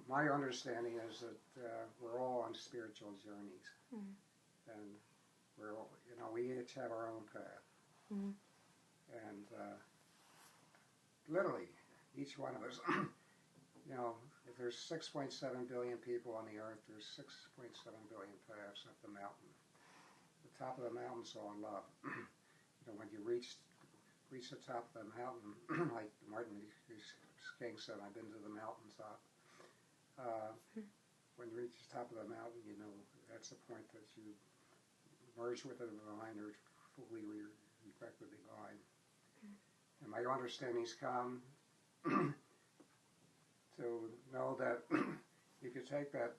my understanding is that we're all on spiritual journeys, and we're all, we each have our own path, and literally each one of us, if there's 6.7 billion people on the earth, there's 6.7 billion paths up the mountain. The top of the mountain's all love. When you reach the top of the mountain, like Martin Luther King said, I've been to the mountaintop. When you reach the top of the mountain, that's the point that you merge with the divine or fully reflect the divine. And my understanding's come to know that if you take that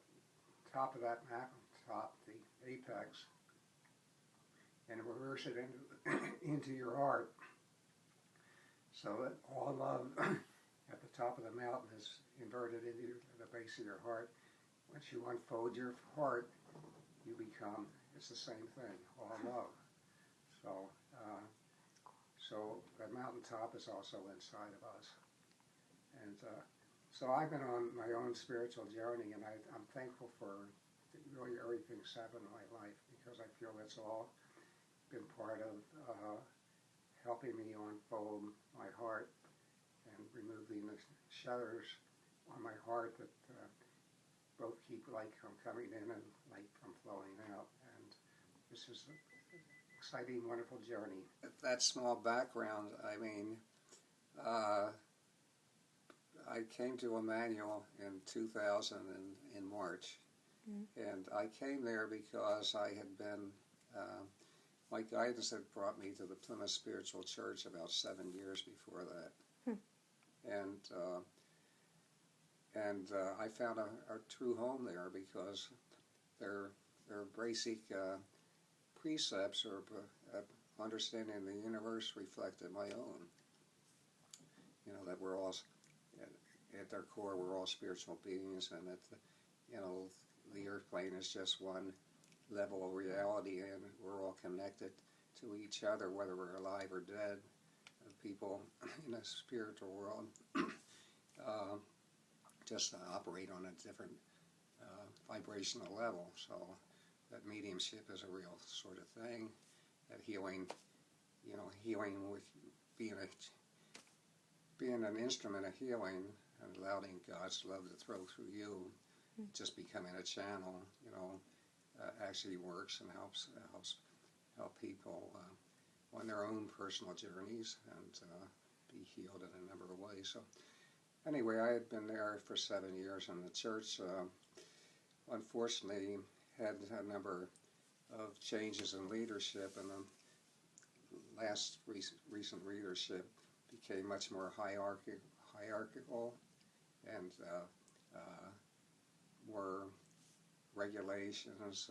top of that mountain top, the apex, and reverse it into your heart, so that all love at the top of the mountain is inverted into the base of your heart. Once you unfold your heart, you become, it's the same thing, all love. So that mountaintop is also inside of us. And so I've been on my own spiritual journey, and I'm thankful for really everything's happened in my life, because I feel it's all been part of helping me unfold my heart and removing the shutters on my heart that both keep light from coming in and light from flowing out. And this is an exciting, wonderful journey. That small background, I came to Immanuel in 2000 in March, and I came there because I had been, my guidance had brought me to the Plymouth Spiritual Church about 7 years before that. And I found a true home there, because their basic precepts or understanding the universe reflected my own. That we're all, at their core, we're all spiritual beings, and that the earth plane is just one level of reality, and we're all connected to each other, whether we're alive or dead. People in the spiritual world just operate on a different vibrational level. So that mediumship is a real sort of thing. That healing, healing with being an instrument of healing and allowing God's love to flow through you, just becoming a channel, actually works and helps help people on their own personal journeys and be healed in a number of ways. So anyway, I had been there for 7 years, and the church unfortunately had a number of changes in leadership, and the last recent leadership became much more hierarchical and more regulations,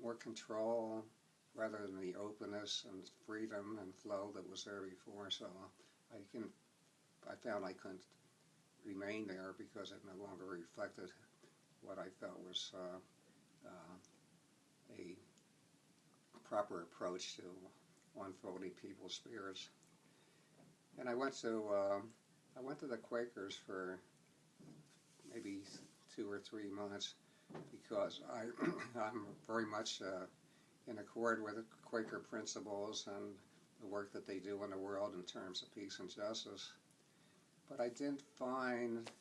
more control, rather than the openness and freedom and flow that was there before. So I found I couldn't remain there, because it no longer reflected what I felt was a proper approach to unfolding people's spirits. And I went to the Quakers for maybe 2 or 3 months, because I'm very much in accord with the Quaker principles and the work that they do in the world in terms of peace and justice. But I didn't find,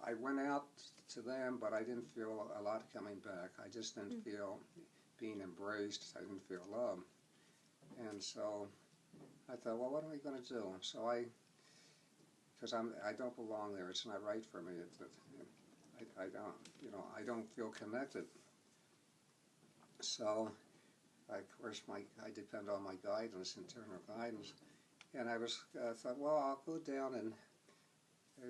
I went out to them, but I didn't feel a lot coming back. I just didn't feel being embraced. I didn't feel love. And so I thought, well, what am I going to do? So because I don't belong there. It's not right for me. I don't feel connected. So, of course, I depend on my guidance, internal guidance. And I thought, well, I'll go down, and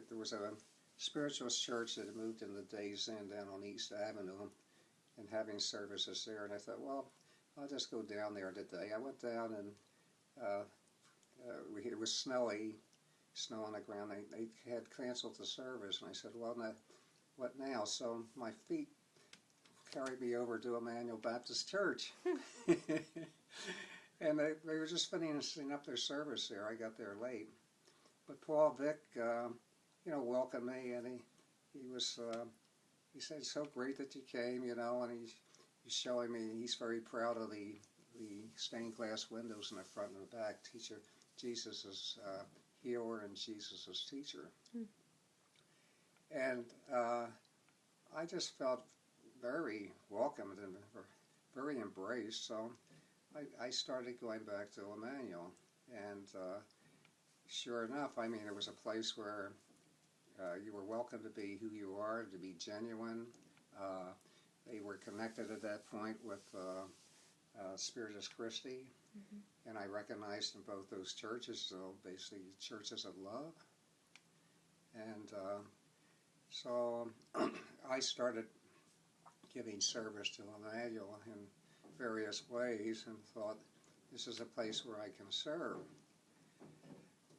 there was a spiritualist church that had moved in the Days Inn down on East Avenue, and having services there. And I thought, well, I'll just go down there today. I went down, and it was snowy, snow on the ground. They had canceled the service, and I said, well, now, what now? So my feet carried me over to Immanuel Baptist Church. And they were just finishing up their service there. I got there late. But Paul Vick, welcomed me, and he said, "So great that you came," and he's showing me. He's very proud of the stained glass windows in the front and the back. Jesus is healer and Jesus is teacher. Mm. And I just felt very welcomed and very embraced. So I started going back to Immanuel. And sure enough, it was a place where you were welcome to be who you are, to be genuine. They were connected at that point with Spiritus Christi. Mm-hmm. And I recognized in both those churches, basically churches of love. And so I started giving service to Immanuel in various ways and thought, this is a place where I can serve.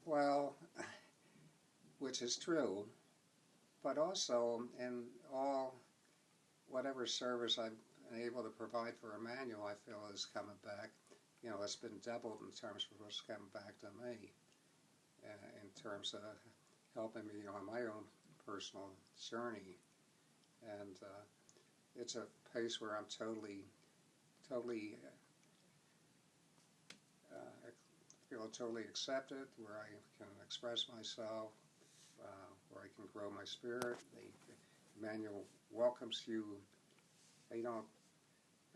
Well, which is true, but also in whatever service I've been able to provide for Immanuel, I feel is coming back. It's been doubled in terms of what's coming back to me, in terms of helping me on my own personal journey. And it's a place where I'm totally feel totally accepted, where I can express myself, where I can grow my spirit. Immanuel welcomes you.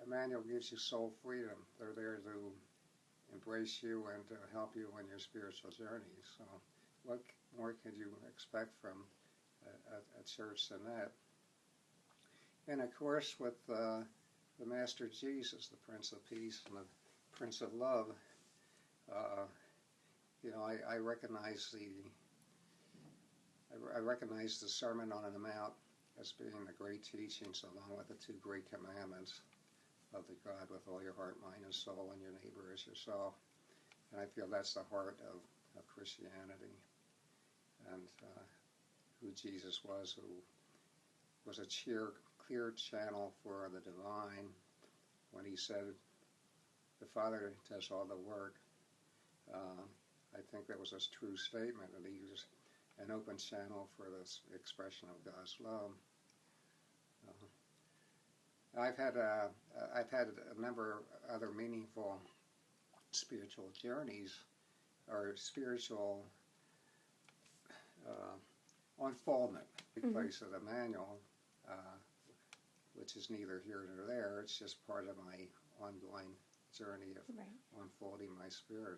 Immanuel gives you soul freedom. They're there to embrace you and to help you on your spiritual journey. So what more can you expect from a church than that? And of course, with the Master Jesus, the Prince of Peace and the Prince of Love, I recognize the Sermon on the Mount as being the great teachings, along with the two great commandments of the God with all your heart, mind, and soul, and your neighbor as yourself. And I feel that's the heart of Christianity, and who Jesus was, who was a clear channel for the divine. When he said, the Father does all the work, I think that was a true statement, and he was an open channel for this expression of God's love. I've had a number of other meaningful spiritual journeys, or spiritual unfoldment, Mm-hmm. place at Immanuel, which is neither here nor there. It's just part of my ongoing journey of Right. unfolding my spirit.